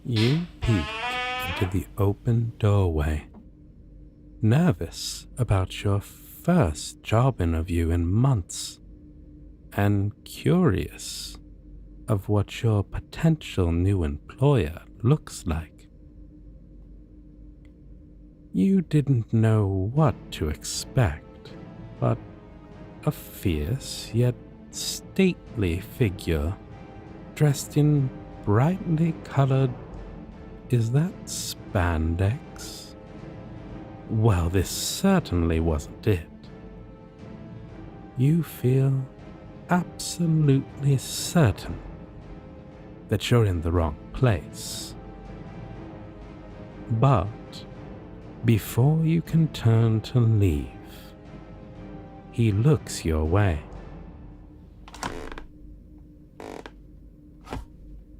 You peek into the open doorway, nervous about your first job interview in months, and curious of what your potential new employer looks like. You didn't know what to expect, but a fierce yet stately figure dressed in brightly colored... Is that spandex? Well, this certainly wasn't it. You feel absolutely certain that you're in the wrong place. But before you can turn to leave, he looks your way.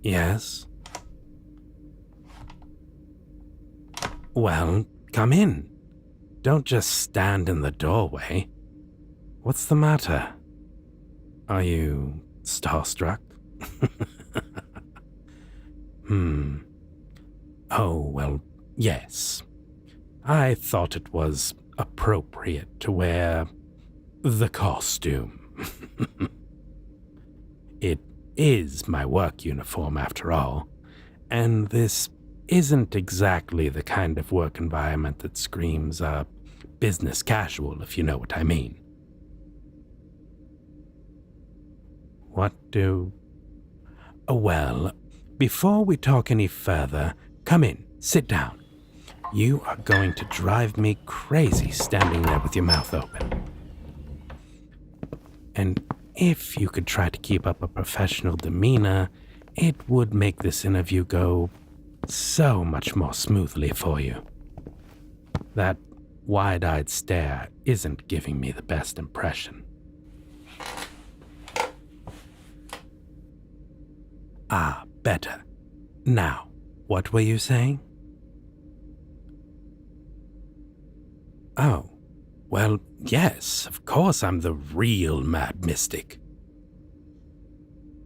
Yes? Well, come in. Don't just stand in the doorway. What's the matter? Are you starstruck? Oh, well, yes. I thought it was appropriate to wear the costume. It is my work uniform, after all, and this isn't exactly the kind of work environment that screams business casual, if you know what I mean. What do... Well, before we talk any further, come in, sit down. You are going to drive me crazy standing there with your mouth open. And if you could try to keep up a professional demeanor, it would make this interview go so much more smoothly for you. That wide-eyed stare isn't giving me the best impression. Ah, better. Now, what were you saying? Oh, well, yes, of course I'm the real Mad Mystic.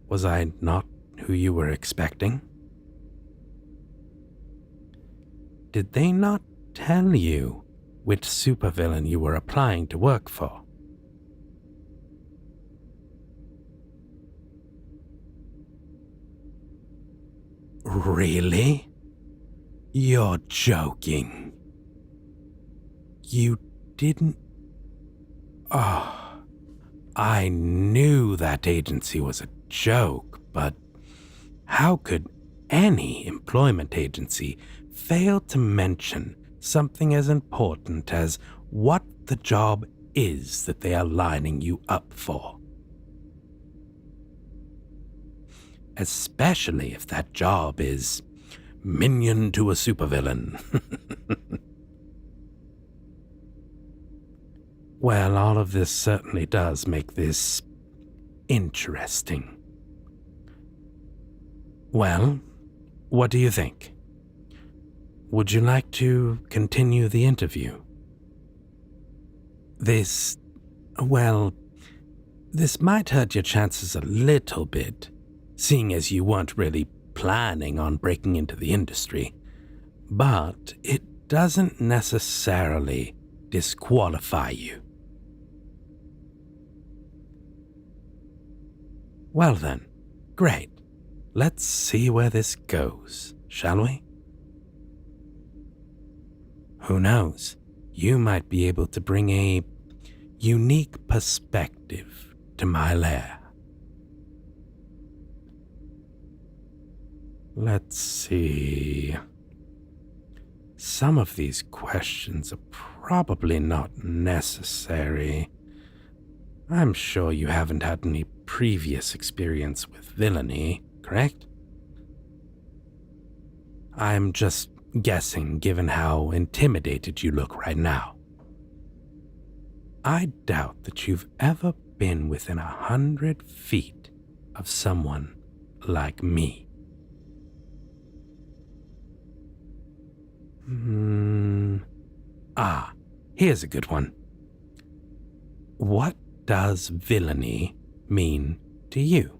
Was I not who you were expecting? Did they not tell you which supervillain you were applying to work for? Really? You're joking. You didn't... Oh, I knew that agency was a joke, but how could any employment agency fail to mention something as important as what the job is that they are lining you up for? Especially if that job is minion to a supervillain. Well, all of this certainly does make this interesting. Well, what do you think? Would you like to continue the interview? This might hurt your chances a little bit, seeing as you weren't really planning on breaking into the industry, but it doesn't necessarily disqualify you. Well then, great. Let's see where this goes, shall we? Who knows? You might be able to bring a unique perspective to my lair. Let's see. Some of these questions are probably not necessary. I'm sure you haven't had any previous experience with villainy, correct? I'm just guessing given how intimidated you look right now. I doubt that you've ever been within 100 feet of someone like me. Here's a good one. What does villainy mean to you?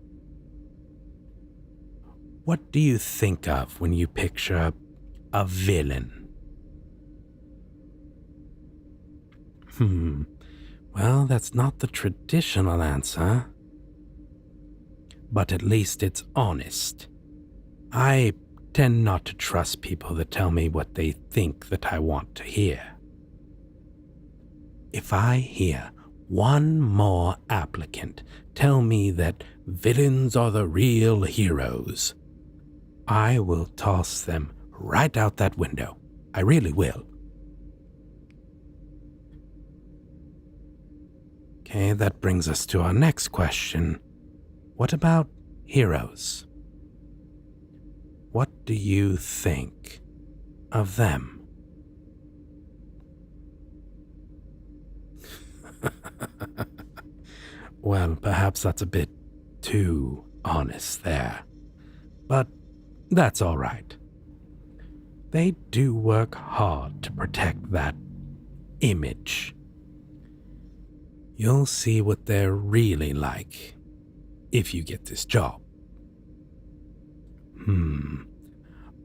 what do you think of when you picture a villain? Well, that's not the traditional answer. But at least it's honest. I tend not to trust people that tell me what they think that I want to hear. If I hear one more applicant tell me that villains are the real heroes, I will toss them right out that window. I really will. Okay, that brings us to our next question. What about heroes? What do you think of them? Well, perhaps that's a bit too honest there. But that's all right. They do work hard to protect that image. You'll see what they're really like if you get this job.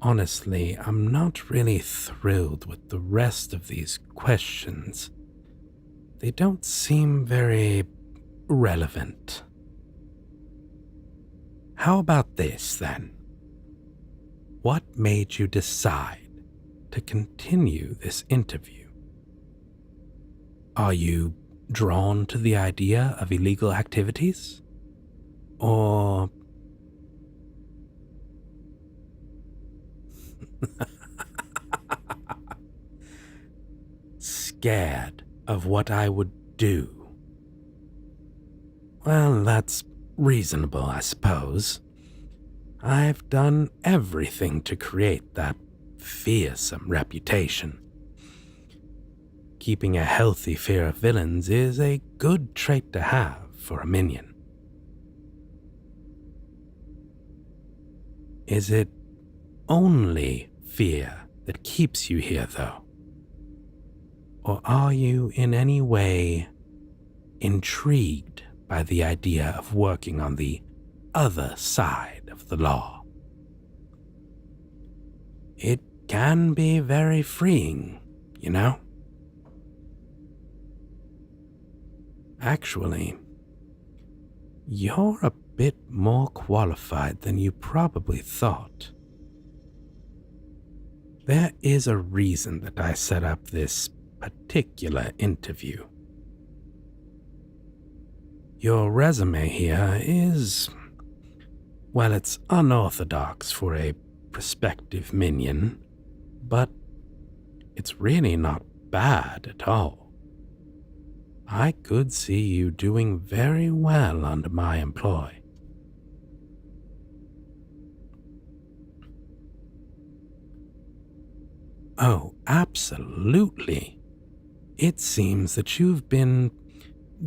Honestly, I'm not really thrilled with the rest of these questions. They don't seem very relevant. How about this, then? What made you decide to continue this interview? Are you drawn to the idea of illegal activities? Or scared of what I would do? Well, that's reasonable, I suppose. I've done everything to create that fearsome reputation. Keeping a healthy fear of villains is a good trait to have for a minion. Is it only fear that keeps you here, though? Or are you in any way intrigued by the idea of working on the other side of the law? It can be very freeing, you know? Actually, you're a bit more qualified than you probably thought. There is a reason that I set up this particular interview. Your resume here is, well, it's unorthodox for a prospective minion, but it's really not bad at all. I could see you doing very well under my employ. Oh, absolutely. It seems that you've been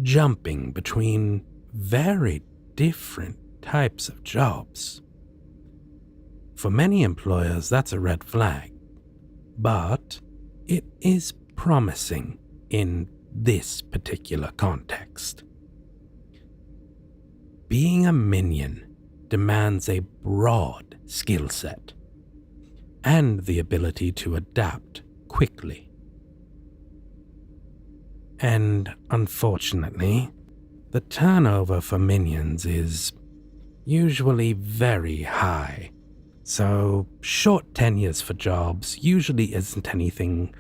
jumping between very different types of jobs. For many employers, that's a red flag, but it is promising in this particular context. Being a minion demands a broad skill set and the ability to adapt quickly. And unfortunately, the turnover for minions is usually very high, so short tenures for jobs usually isn't anything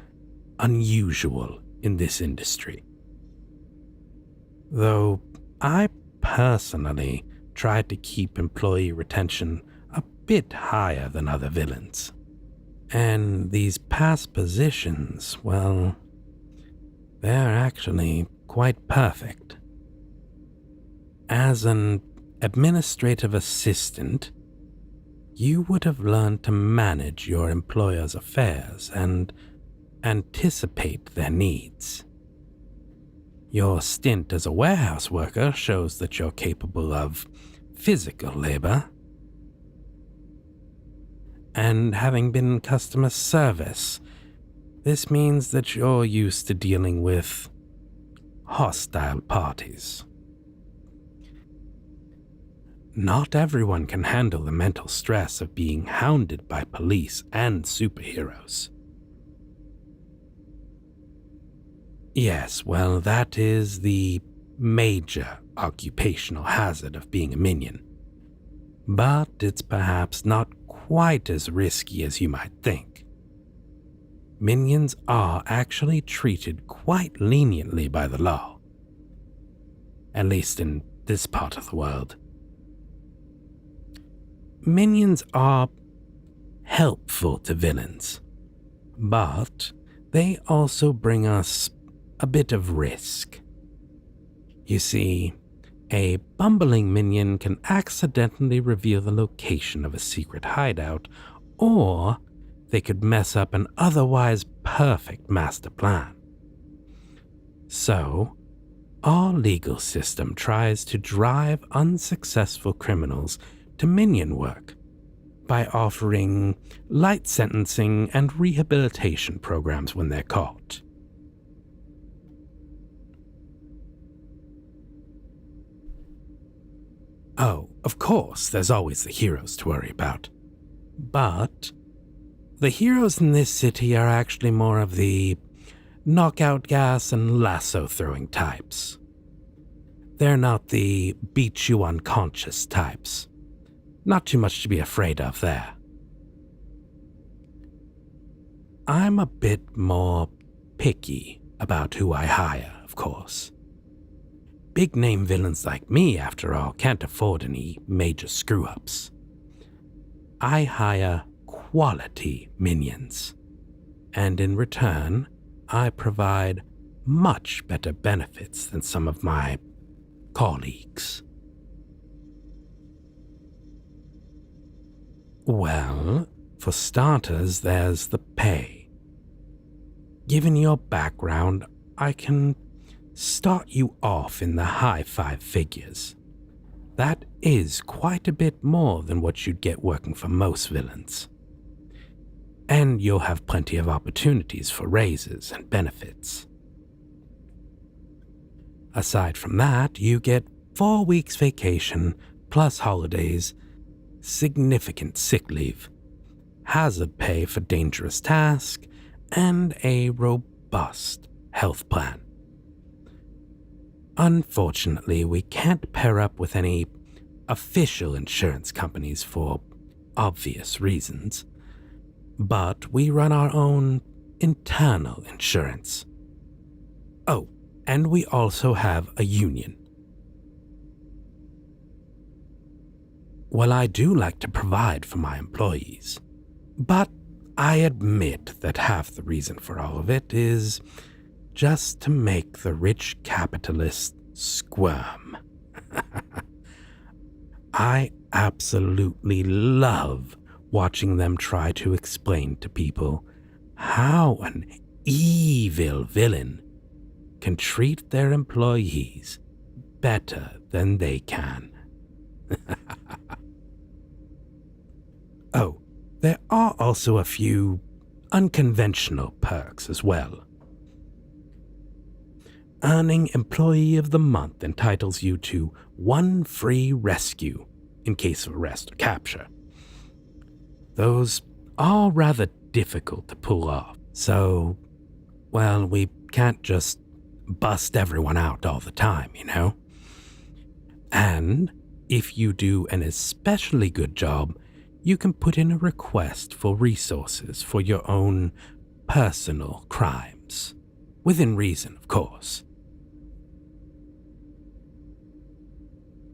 unusual in this industry. Though I personally tried to keep employee retention a bit higher than other villains. And these past positions, well, they're actually quite perfect. As an administrative assistant, you would have learned to manage your employer's affairs and anticipate their needs. Your stint as a warehouse worker shows that you're capable of physical labor. And having been in customer service, this means that you're used to dealing with hostile parties. not everyone can handle the mental stress of being hounded by police and superheroes. Yes, well, that is the major occupational hazard of being a minion. But it's perhaps not quite as risky as you might think. Minions are actually treated quite leniently by the law. At least in this part of the world. Minions are helpful to villains, but they also bring us a bit of risk. You see, a bumbling minion can accidentally reveal the location of a secret hideout, or they could mess up an otherwise perfect master plan. So, our legal system tries to drive unsuccessful criminals to minion work by offering light sentencing and rehabilitation programs when they're caught. Oh, of course, there's always the heroes to worry about. But the heroes in this city are actually more of the knockout gas and lasso throwing types. They're not the beat you unconscious types. Not too much to be afraid of there. I'm a bit more picky about who I hire, of course. Big name villains like me, after all, can't afford any major screw-ups. I hire quality minions, and in return, I provide much better benefits than some of my colleagues. Well, for starters, there's the pay. Given your background, I can start you off in the high 5 figures. That is quite a bit more than what you'd get working for most villains. And you'll have plenty of opportunities for raises and benefits. Aside from that, you get 4 weeks vacation, plus holidays, significant sick leave, hazard pay for dangerous tasks, and a robust health plan. Unfortunately, we can't pair up with any official insurance companies for obvious reasons, but we run our own internal insurance. Oh, and we also have a union. Well, I do like to provide for my employees, but I admit that half the reason for all of it is just to make the rich capitalists squirm. I absolutely love watching them try to explain to people how an evil villain can treat their employees better than they can. Oh, there are also a few unconventional perks as well. Earning Employee of the Month entitles you to 1 free rescue in case of arrest or capture. Those are rather difficult to pull off, so, well, we can't just bust everyone out all the time, you know? And if you do an especially good job, you can put in a request for resources for your own personal crimes. Within reason, of course.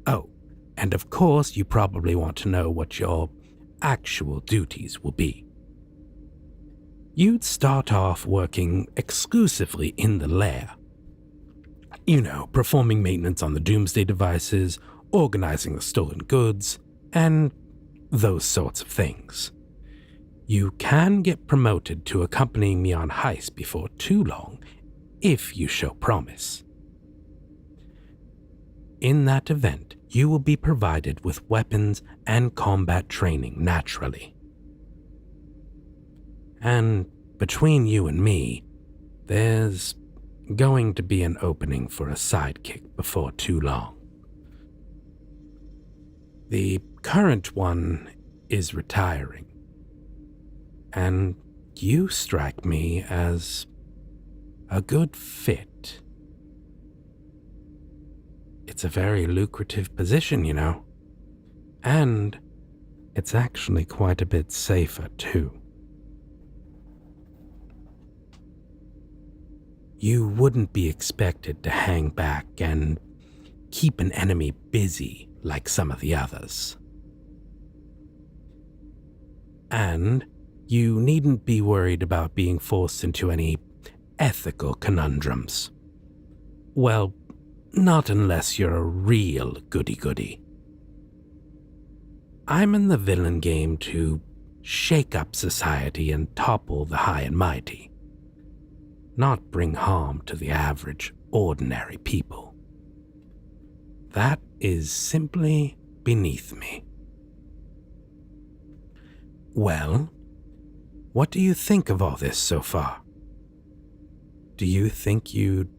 Oh, and of course you probably want to know what your actual duties will be. You'd start off working exclusively in the lair. You know, performing maintenance on the doomsday devices, organizing the stolen goods, and those sorts of things. You can get promoted to accompanying me on heists before too long, if you show promise. In that event, you will be provided with weapons and combat training naturally. And between you and me, there's going to be an opening for a sidekick before too long. The current one is retiring, and you strike me as a good fit. It's a very lucrative position, you know, and it's actually quite a bit safer, too. You wouldn't be expected to hang back and keep an enemy busy like some of the others. And you needn't be worried about being forced into any ethical conundrums. Well, not unless you're a real goody-goody. I'm in the villain game to shake up society and topple the high and mighty, not bring harm to the average, ordinary people. That is simply beneath me. Well, what do you think of all this so far? Do you think you'd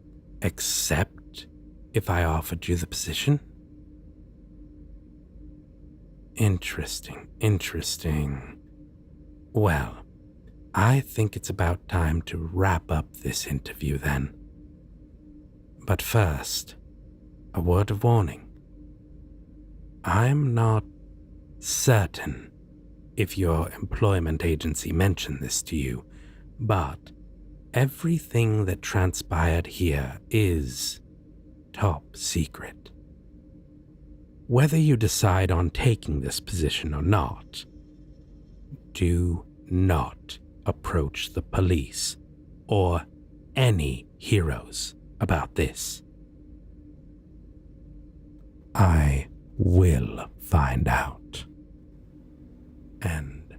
accept if I offered you the position? Interesting. Well, I think it's about time to wrap up this interview then. But first, a word of warning. I'm not certain if your employment agency mentioned this to you, but everything that transpired here is top secret. Whether you decide on taking this position or not, do not approach the police or any heroes about this. I will find out. And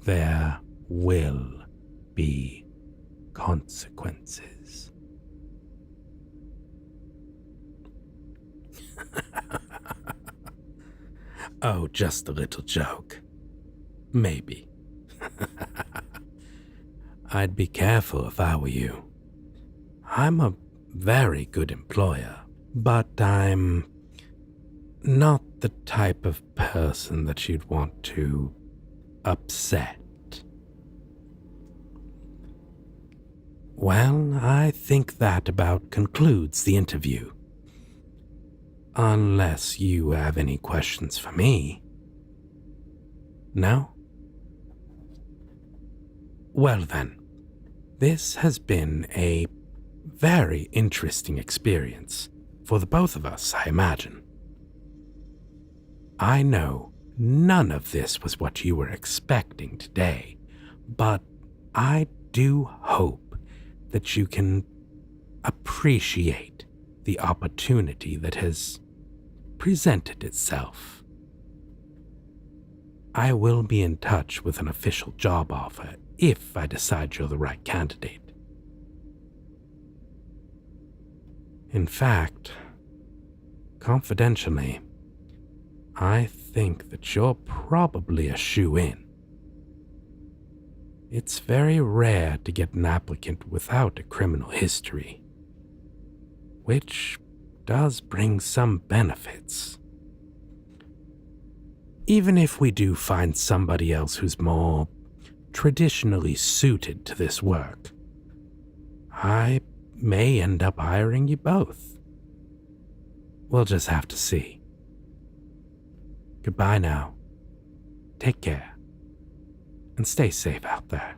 there will be consequences. Oh, just a little joke. Maybe. I'd be careful if I were you. I'm a very good employer, but I'm not the type of person that you'd want to upset. Well, I think that about concludes the interview. Unless you have any questions for me. No? Well then, this has been a very interesting experience for the both of us, I imagine. I know none of this was what you were expecting today, but I do hope that you can appreciate the opportunity that has presented itself. I will be in touch with an official job offer if I decide you're the right candidate. In fact, confidentially, I think that you're probably a shoo-in. It's very rare to get an applicant without a criminal history, which does bring some benefits. Even if we do find somebody else who's more traditionally suited to this work, I may end up hiring you both. We'll just have to see. Goodbye now. Take care. And stay safe out there.